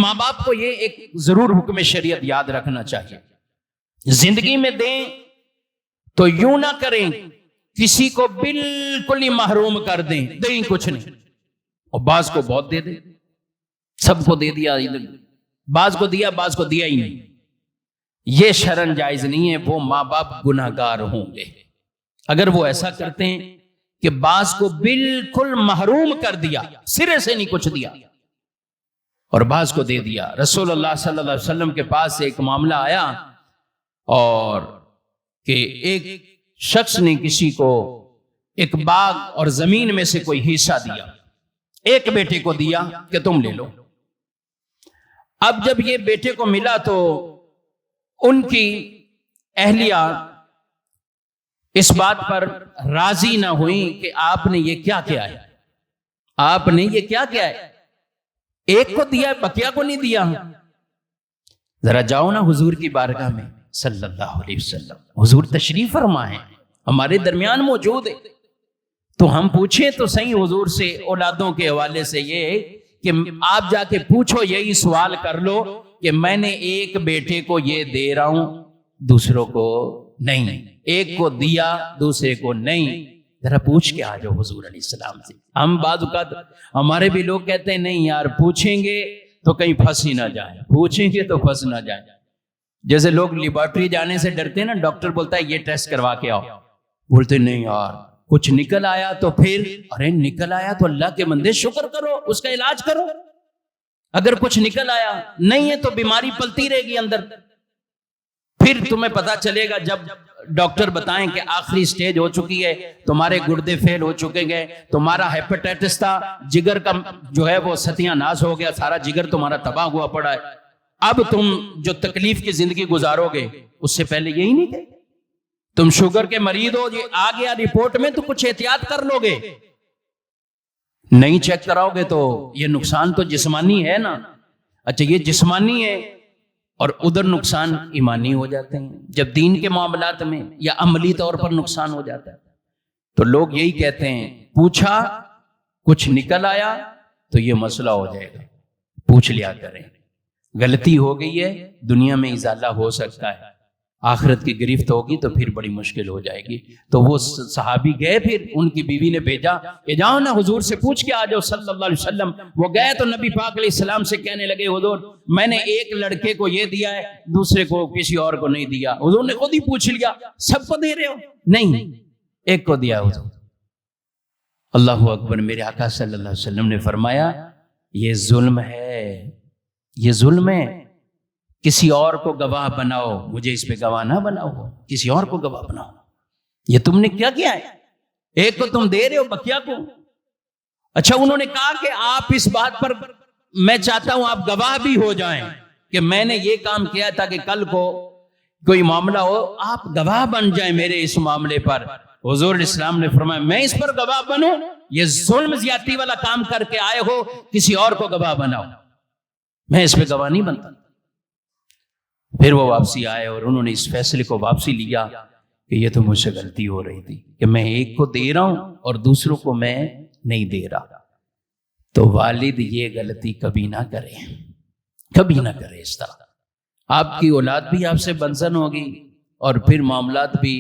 ماں باپ کو یہ ایک ضرور حکم شریعت یاد رکھنا چاہیے، زندگی میں دیں تو یوں نہ کریں کسی کو بالکل ہی محروم کر دیں کچھ نہیں، اور بعض کو بہت دے دیں، سب کو دے دیا، بعض کو دیا بعض کو دیا ہی نہیں، یہ شرعاً جائز نہیں ہے، وہ ماں باپ گناہگار ہوں گے اگر وہ ایسا کرتے ہیں کہ بعض کو بالکل محروم کر دیا، سرے سے نہیں کچھ دیا اور بعض کو دے دیا۔ رسول اللہ صلی اللہ علیہ وسلم کے پاس ایک معاملہ آیا اور کہ ایک شخص نے کسی کو ایک باغ اور زمین میں سے کوئی حصہ دیا، ایک بیٹے کو دیا کہ تم لے لو۔ اب جب یہ بیٹے کو ملا تو ان کی اہلیہ اس بات پر راضی نہ ہوئی کہ آپ نے یہ کیا کیا ہے، آپ نے یہ کیا کیا ہے، ایک کو دیا بقیہ کو نہیں دیا۔ ذرا جاؤ نا حضور کی بارگاہ میں صلی اللہ علیہ وسلم، حضور تشریف فرما ہے، ہمارے درمیان موجود ہے، تو ہم پوچھیں تو صحیح حضور سے اولادوں کے حوالے سے یہ کہ آپ جا کے پوچھو، یہی سوال کر لو کہ میں نے ایک بیٹے کو یہ دے رہا ہوں دوسروں کو نہیں، ایک کو دیا دوسرے کو نہیں، ذرا پوچھ کے آ جاؤ حضور علیہ السلام سے۔ ہم بعض اوقات ہمارے بھی لوگ کہتے ہیں نہیں یار پوچھیں گے تو کہیں پھنس ہی نہ جائیں، پوچھیں گے تو پھنس نہ جائیں۔ جیسے لوگ لیبارٹری جانے سے ڈرتے ہیں نا، ڈاکٹر بولتا ہے یہ ٹیسٹ کروا کے آؤ، بولتے نہیں یار کچھ نکل آیا تو پھر، ارے نکل آیا تو اللہ کے بندے شکر کرو، اس کا علاج کرو، اگر کچھ نکل آیا نہیں ہے تو بیماری پلتی رہے گی اندر، پھر تمہیں پتا چلے گا جب ڈاکٹر بتائیں کہ آخری سٹیج ہو چکی ہے، تمہارے گردے فیل ہو چکے گئے، تمہارا ہیپاٹائٹس تھا، جگر کا جو ہے وہ ستیہ ناش ہو گیا، سارا جگر تمہارا تباہ ہوا پڑا ہے، اب تم جو تکلیف کی زندگی گزارو گے اس سے پہلے یہی نہیں کہ تم شوگر کے مریض ہو، یہ آ گیا رپورٹ میں تو کچھ احتیاط کر لو گے، نہیں چیک کراؤ گے تو یہ نقصان تو جسمانی ہے نا، اچھا یہ جسمانی ہے اور ادھر نقصان ایمانی ہو جاتے ہیں، جب دین کے معاملات میں یا عملی طور پر نقصان ہو جاتا ہے تو لوگ یہی کہتے ہیں پوچھا کچھ نکل آیا تو یہ مسئلہ ہو جائے گا، پوچھ لیا کریں، غلطی ہو گئی ہے دنیا میں ازالہ ہو سکتا ہے، آخرت کی گرفت ہوگی تو پھر بڑی مشکل ہو جائے گی۔ تو وہ صحابی گئے، پھر ان کی بیوی نے بھیجا کہ جاؤ نا حضور سے پوچھ کے آ جاؤ صلی اللہ علیہ وسلم۔ وہ گئے تو نبی پاک علیہ السلام سے کہنے لگے حضور میں نے ایک لڑکے کو یہ دیا ہے دوسرے کو کسی اور کو نہیں دیا۔ حضور نے خود ہی پوچھ لیا سب کو دے رہے ہو؟ نہیں، ایک کو دیا حضور۔ اللہ اکبر، میرے آقا صلی اللہ علیہ وسلم نے فرمایا یہ ظلم ہے، یہ ظلم ہے، کسی اور کو گواہ بناؤ، مجھے اس پہ گواہ نہ بناؤ، کسی اور کو گواہ بناؤ۔ یہ تم نے کیا کیا ہے؟ ایک کو تم دے رہے ہو بقیہ کو۔ اچھا انہوں نے کہا کہ آپ اس بات پر میں چاہتا ہوں آپ گواہ بھی ہو جائیں کہ میں نے یہ کام کیا تاکہ کل کو کوئی معاملہ ہو آپ گواہ بن جائیں میرے اس معاملے پر۔ حضور اسلام نے فرمایا میں اس پر گواہ بنوں؟ یہ ظلم زیادتی والا کام کر کے آئے ہو، کسی اور کو گواہ بناؤ، میں اس پہ گواہ نہیں بنتا۔ پھر وہ واپسی آئے اور انہوں نے اس فیصلے کو واپسی لیا کہ یہ تو مجھ سے غلطی ہو رہی تھی کہ میں ایک کو دے رہا ہوں اور دوسروں کو میں نہیں دے رہا۔ تو والد یہ غلطی کبھی نہ کرے، کبھی نہ کرے اس طرح، آپ کی اولاد بھی آپ سے بنسن ہوگی اور پھر معاملات بھی،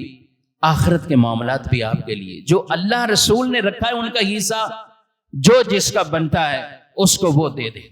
آخرت کے معاملات بھی آپ کے لیے جو اللہ رسول نے رکھا ہے ان کا حصہ جو جس کا بنتا ہے اس کو وہ دے دے۔